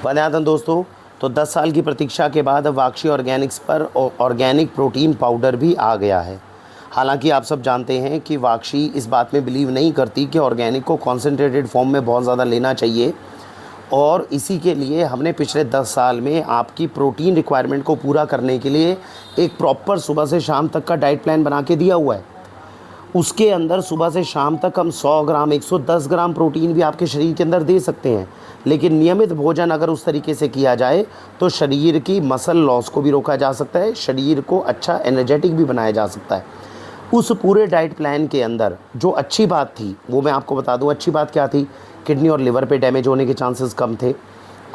वंदनातन दोस्तों। तो 10 साल की प्रतीक्षा के बाद अब वाक्षी ऑर्गेनिक्स पर ऑर्गेनिक प्रोटीन पाउडर भी आ गया है। हालांकि आप सब जानते हैं कि वाक्षी इस बात में बिलीव नहीं करती कि ऑर्गेनिक को कॉन्सेंट्रेटेड फॉर्म में बहुत ज़्यादा लेना चाहिए, और इसी के लिए हमने पिछले 10 साल में आपकी प्रोटीन रिक्वायरमेंट को पूरा करने के लिए एक प्रॉपर सुबह से शाम तक का डाइट प्लान बना के दिया हुआ है। उसके अंदर सुबह से शाम तक हम 100 ग्राम 110 ग्राम प्रोटीन भी आपके शरीर के अंदर दे सकते हैं, लेकिन नियमित भोजन अगर उस तरीके से किया जाए तो शरीर की मसल लॉस को भी रोका जा सकता है, शरीर को अच्छा एनर्जेटिक भी बनाया जा सकता है। उस पूरे डाइट प्लान के अंदर जो अच्छी बात थी वो मैं आपको बता दूं। अच्छी बात क्या थी? किडनी और लिवर पे डैमेज होने के चांसेस कम थे।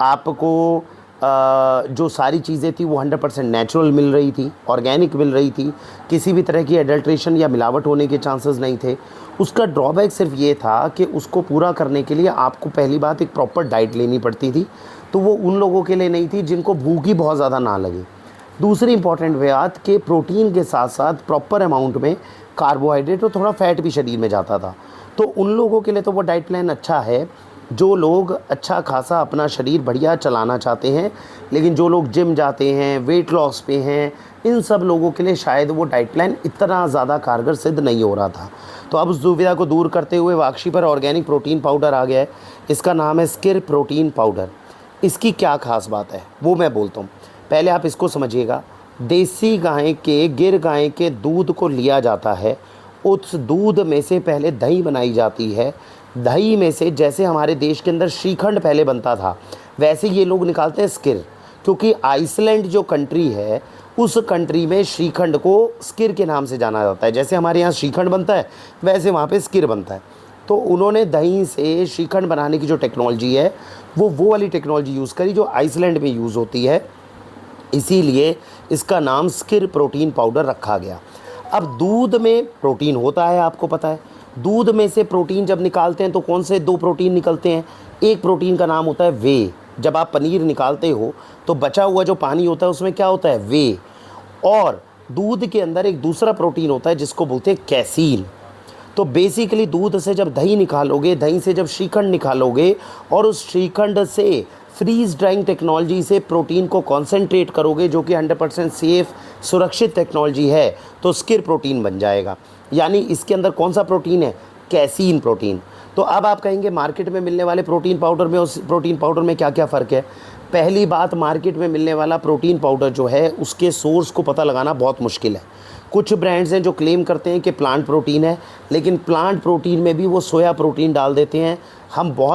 आपको जो सारी चीज़ें थी वो 100% नेचुरल मिल रही थी, ऑर्गेनिक मिल रही थी, किसी भी तरह की एडल्ट्रेशन या मिलावट होने के चांसेस नहीं थे। उसका ड्रॉबैक सिर्फ ये था कि उसको पूरा करने के लिए आपको पहली बात एक प्रॉपर डाइट लेनी पड़ती थी, तो वो उन लोगों के लिए नहीं थी जिनको भूख ही बहुत ज़्यादा ना लगे। दूसरी इंपॉर्टेंट बात कि प्रोटीन के साथ साथ प्रॉपर अमाउंट में कार्बोहाइड्रेट और थोड़ा फैट भी शरीर में जाता था। तो उन लोगों के लिए तो वो डाइट प्लान अच्छा है जो लोग अच्छा खासा अपना शरीर बढ़िया चलाना चाहते हैं, लेकिन जो लोग जिम जाते हैं, वेट लॉस पे हैं, इन सब लोगों के लिए शायद वो डाइट प्लान इतना ज़्यादा कारगर सिद्ध नहीं हो रहा था। तो अब उस दुविधा को दूर करते हुए वाक्षी पर ऑर्गेनिक प्रोटीन पाउडर आ गया है। इसका नाम है स्किर प्रोटीन पाउडर। इसकी क्या खास बात है वो मैं बोलता हूँ। पहले आप इसको समझिएगा। देसी गाय के, गिर गाय के दूध को लिया जाता है, उस दूध में से पहले दही बनाई जाती है। दही में से जैसे हमारे देश के अंदर श्रीखंड पहले बनता था, वैसे ये लोग निकालते हैं स्किर, क्योंकि आइसलैंड जो कंट्री है उस कंट्री में श्रीखंड को स्किर के नाम से जाना जाता है। जैसे हमारे यहाँ श्रीखंड बनता है वैसे वहाँ पे स्किर बनता है। तो उन्होंने दही से श्रीखंड बनाने की जो टेक्नोलॉजी है वो वाली टेक्नोलॉजी यूज़ करी जो आइसलैंड में यूज़ होती है, इसीलिए इसका नाम स्किर प्रोटीन पाउडर रखा गया। अब दूध में प्रोटीन होता है, आपको पता है। दूध में से प्रोटीन जब निकालते हैं तो कौन से 2 प्रोटीन निकलते हैं? एक प्रोटीन का नाम होता है वे। जब आप पनीर निकालते हो तो बचा हुआ जो पानी होता है उसमें क्या होता है? वे। और दूध के अंदर एक दूसरा प्रोटीन होता है जिसको बोलते हैं कैसीन। तो बेसिकली दूध से जब दही निकालोगे, दही से जब श्रीखंड निकालोगे और उस श्रीखंड से फ्रीज ड्राइंग टेक्नोलॉजी से प्रोटीन को कॉन्सेंट्रेट करोगे, जो कि 100% सेफ़ सुरक्षित टेक्नोलॉजी है, तो स्किर प्रोटीन बन जाएगा। यानी इसके अंदर कौन सा प्रोटीन है? Casein protein. तो अब आप कहेंगे मार्केट में मिलने वाले प्रोटीन पाउडर में उस प्रोटीन पाउडर में क्या क्या फ़र्क है? पहली बात, मार्केट में मिलने वाला प्रोटीन पाउडर जो है उसके सोर्स को पता लगाना बहुत मुश्किल है। कुछ ब्रांड्स हैं जो क्लेम करते हैं कि प्लांट प्रोटीन है, लेकिन प्लांट प्रोटीन में भी वो सोया प्रोटीन डाल देते हैं। हम बहुत